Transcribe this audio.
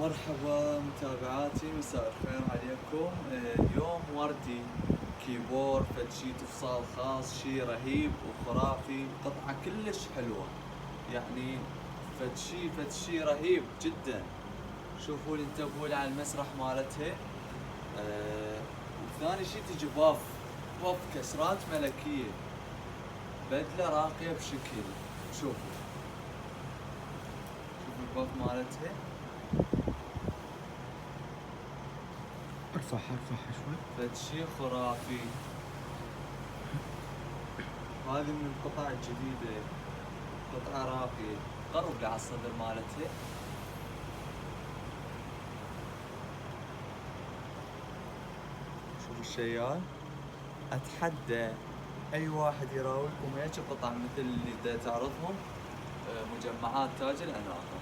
مرحبا متابعاتي، مساء الخير عليكم. اليوم وردي كيبورد فد شي تفصال خاص، شي رهيب وخرافي، قطعة كلش حلوة يعني فد شي رهيب جدا. شوفوا لي انتبهوا على المسرح مالتها. وثاني شي تجي باف كسرات ملكية، بدلة راقية بشكل. شوفوا الباف مالتها. ارفعها شوي. فد شي خرافي. هذه من القطع الجديدة، قطعة راقية، قرب على الصدر مالتها. شوفوا الشيال. اتحدى اي واحد يراويكم هيك قطع مثل اللي دا تعرضهم مجمعات تاج الاناقة.